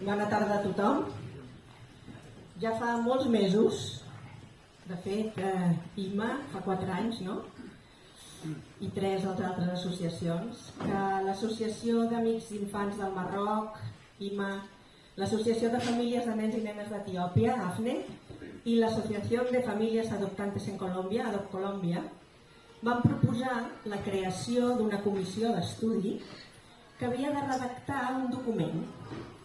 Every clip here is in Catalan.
Bona tarda a tothom. Ja fa molts mesos, de fet, IMA fa 4 anys, no? I 3 de les altres associacions, que l'Associació d'Amics d'Infants del Marroc, IMA, l'Associació de Famílies de Nens i Nenes d'Etiòpia, AFNE, i l'Associació de Famílies Adoptantes en Colòmbia, ADOP Colòmbia, van proposar la creació d'una comissió d'estudi que havia de redactar un document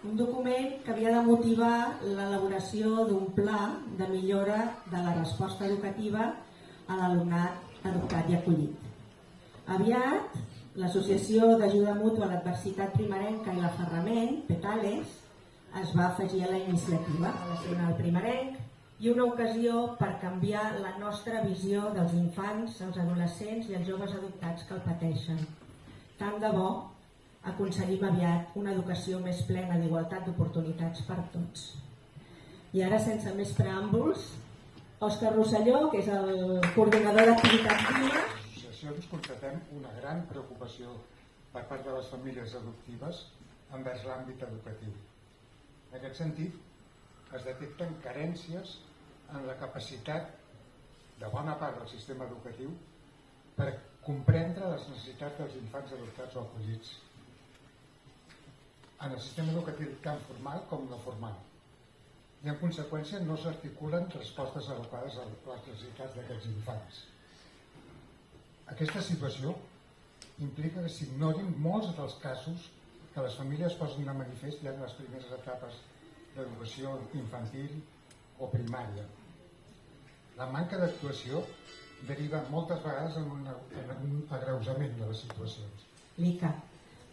que havia de motivar l'elaboració d'un pla de millora de la resposta educativa a l'alumnat adoptat i acollit. Aviat, l'Associació d'Ajuda Mútua a l'Adversitat Primerenca i l'Aferrament, PETALES, es va afegir a la iniciativa, a nacional primerenc, i una ocasió per canviar la nostra visió dels infants, els adolescents i els joves adoptats que el pateixen. Tant de bo aconseguim aviat una educació més plena d'igualtat d'oportunitats per tots. I ara, sense més preàmbuls, Òscar Rosselló, que és el coordinador d'activitats d'IMA. Les associacions constatem una gran preocupació per part de les famílies adoptives envers l'àmbit educatiu. En aquest sentit, es detecten carències en la capacitat de bona part del sistema educatiu per comprendre les necessitats dels infants adoptats o acollits en el sistema educatiu tant formal com no formal. I en conseqüència no s'articulen respostes adequades a les necessitats d'aquests infants. Aquesta situació implica que s'ignorin molts dels casos que les famílies posen de manifest ja en les primeres etapes d'educació infantil o primària. La manca d'actuació deriva moltes vegades en un agreujament de les situacions. L'ICA,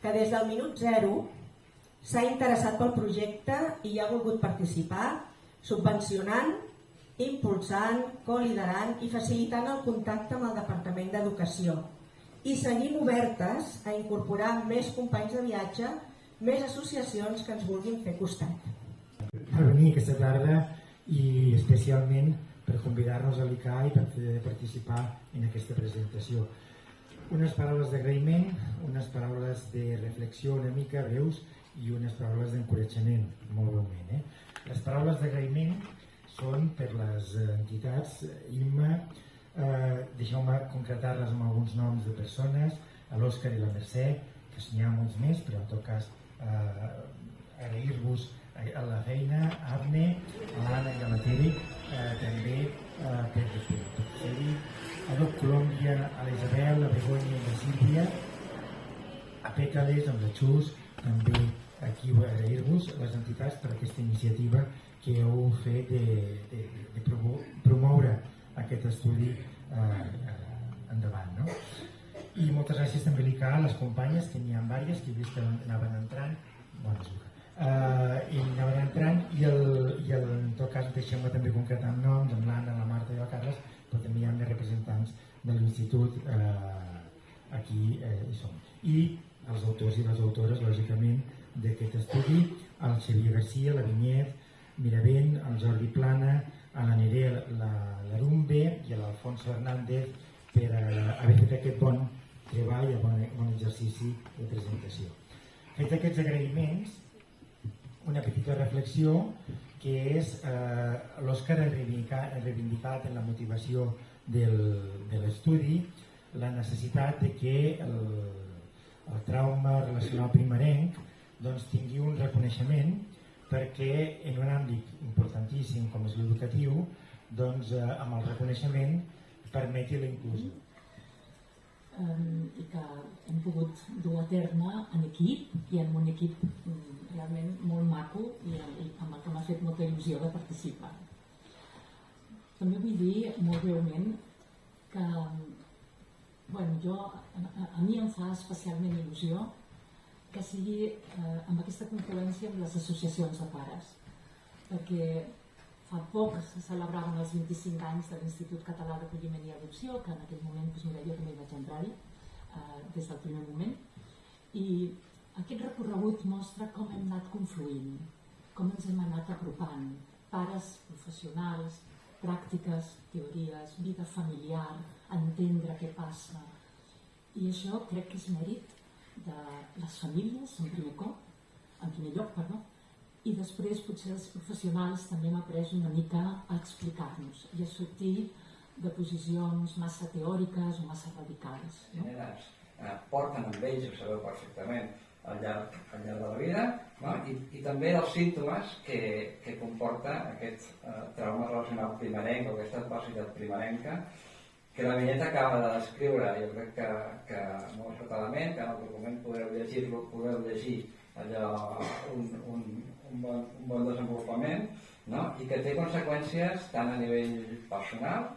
que des del minut 0 s'ha interessat pel projecte i ha volgut participar, subvencionant, impulsant, coliderant i facilitant el contacte amb el Departament d'Educació. I seguim obertes a incorporar més companys de viatge, més associacions que ens vulguin fer costat. Per venir aquesta tarda i especialment per convidar-nos a l'ICA i per participar en aquesta presentació. Unes paraules d'agraïment, unes paraules de reflexió una mica breus i unes paraules d'encoratjament, molt breument. Les paraules d'agraïment són per les entitats IMA, deixeu-me concretar-les amb alguns noms de persones, a l'Òscar i la Mercè, que n'hi ha molts més, però en tot cas agrair-vos a la feina, a AFNE, a l'Anna i a la Tere, també per ser-hi, a ADOP Colòmbia, a la Isabel, a Begoña i a la Sílvia, a PETALES, amb la Xus, també aquí agrair-vos a les entitats per aquesta iniciativa que heu fet de promoure aquest estudi endavant. I moltes gràcies també a l'ICA, a les companyes, que n'hi ha diverses, que he vist que anaven entrant, i en tot cas deixem-me també concretar amb noms, amb l'Anna, la Marta i la Carles, però també hi ha més representants de l'institut aquí hi som. I els autors i les autores, lògicament, d'aquest estudi, el Xavier Garcia, la Vinyet, Miravent, el Jordi Plana, la Nerea Larumbe i l'Alfonso Hernández per haver fet aquest bon treball i bon exercici de presentació. Fets aquests agraïments, una petita reflexió que és l'Òscar ha reivindicat en la motivació de l'estudi la necessitat de que el trauma relacional primerenc tingui un reconeixement perquè en un àmbit importantíssim com és l'educatiu, amb el reconeixement permeti la inclusió. I que hem pogut dur a terme en equip i en un equip realment molt maco i amb el que m'ha fet molta il·lusió de participar. També vull dir molt breument que a mi em fa especialment il·lusió que sigui amb aquesta confluència amb les associacions de pares, perquè fa poc se celebraven els 25 anys de l'Institut Català d'Acolliment i Adopció, que en aquell moment jo també vaig entrar-hi des del primer moment, i aquest recorregut mostra com hem anat confluint, com ens hem anat apropant, pares professionals, pràctiques, teories, vida familiar, entendre què passa. I això crec que és mèrit de les famílies, en primer lloc, i després potser els professionals també hem après una mica a explicar-nos i a sortir de posicions massa teòriques o massa radicals. Porten amb ells, ho sabeu perfectament, al llarg de la vida, no? I també els símptomes que comporta aquest trauma relacional primerenc o aquesta adversitat primerenca que la Vinyeta acaba de descriure. Jo crec que molt sobtadament, que en el document podeu llegir-lo, podeu llegir allò, un bon desenvolupament, no? I que té conseqüències tant a nivell personal,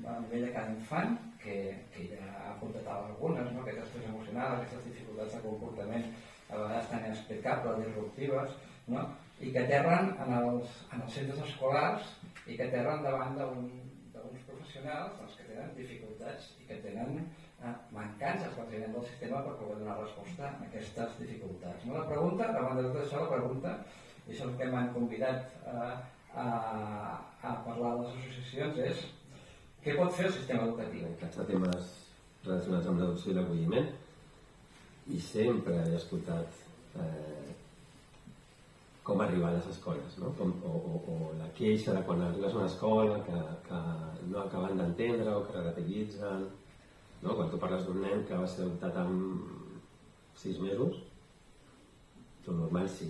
a nivell de cada infant, que ja ha apuntat algunes, no? Aquestes estrès emocionals, aquestes dificultats de comportament a vegades tan inexplicables, disruptives, no? I que aterren en els centres escolars i que aterren davant d'uns professionals que tenen dificultats i que tenen mancances bàsicament del sistema per poder donar resposta a aquestes dificultats. No? La pregunta, davant de tot això, la pregunta, i això és el que m'han convidat a parlar de les associacions, és què pot fer el sistema educatiu? Tractar temes relacionats amb l'adopció i l'acolliment, i sempre he escoltat com arribar a les escoles, no? O la queixa de quan arribes a una escola que no acaben d'entendre o que relativitzen, no? Quan tu parles d'un nen que va ser adoptat amb 6 mesos, és normal si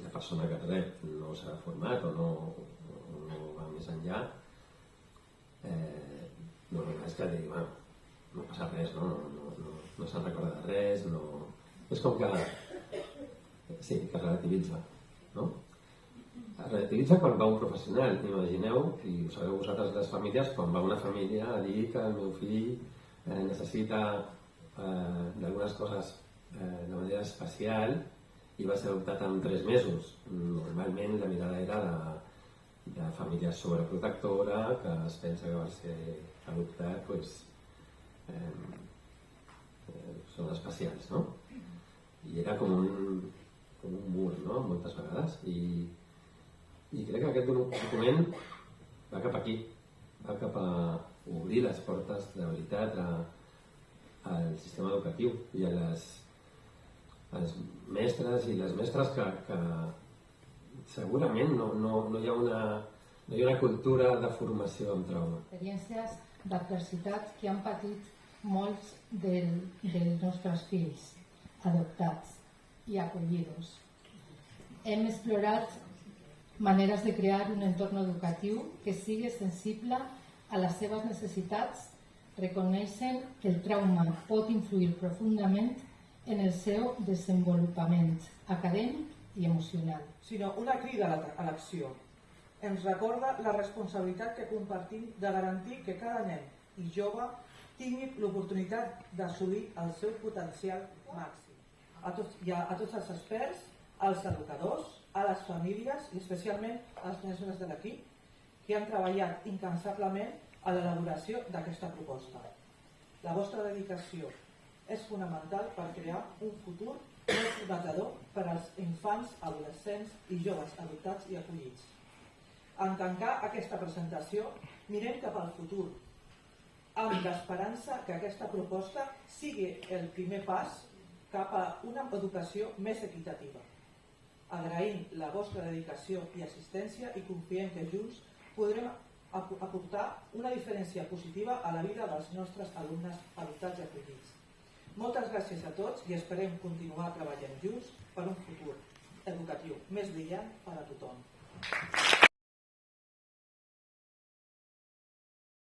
la persona que rep no s'ha format o no va més enllà, normal és que digui, bueno, no passa res, no se'n recorda de res, és com que sí, que relativitza, no? Relativitza quan va un professional. Imagineu, i ho sabeu vosaltres les famílies, quan va una família a dir que el meu fill necessita d'algunes coses de manera especial i va ser adoptat en 3 mesos. Normalment la mirada era de família sobreprotectora que es pensa que va ser adoptat, doncs són especials, no? I era com un mur, no? Moltes vegades, i crec que aquest document va cap aquí, va cap a obrir les portes de veritat al sistema educatiu i a les mestres i les mestres que segurament no hi ha una cultura de formació en trauma. Experiències d'adversitat que han patit molts dels nostres fills adoptats i acollidos. Hem explorat maneres de crear un entorn educatiu que sigui sensible a les seves necessitats, reconeixen que el trauma pot influir profundament en el seu desenvolupament acadèmic i emocional. Sinó una crida a l'acció. Ens recorda la responsabilitat que compartim de garantir que cada nen i jove tingui l'oportunitat d'assolir el seu potencial màxim. A tots els experts, als educadors, a les famílies i especialment als mestres de l'equip que han treballat incansablement a l'elaboració d'aquesta proposta. La vostra dedicació és fonamental per crear un futur més prometedor per als infants, adolescents i joves adoptats i acollits. En tancar aquesta presentació, mirem cap al futur, amb l'esperança que aquesta proposta sigui el primer pas cap a una educació més equitativa. Agraïm la vostra dedicació i assistència i confiem que junts podrem aportar una diferència positiva a la vida dels nostres alumnes adoptats i acollits. Moltes gràcies a tots i esperem continuar treballant junts per un futur educatiu més brillant per a tothom.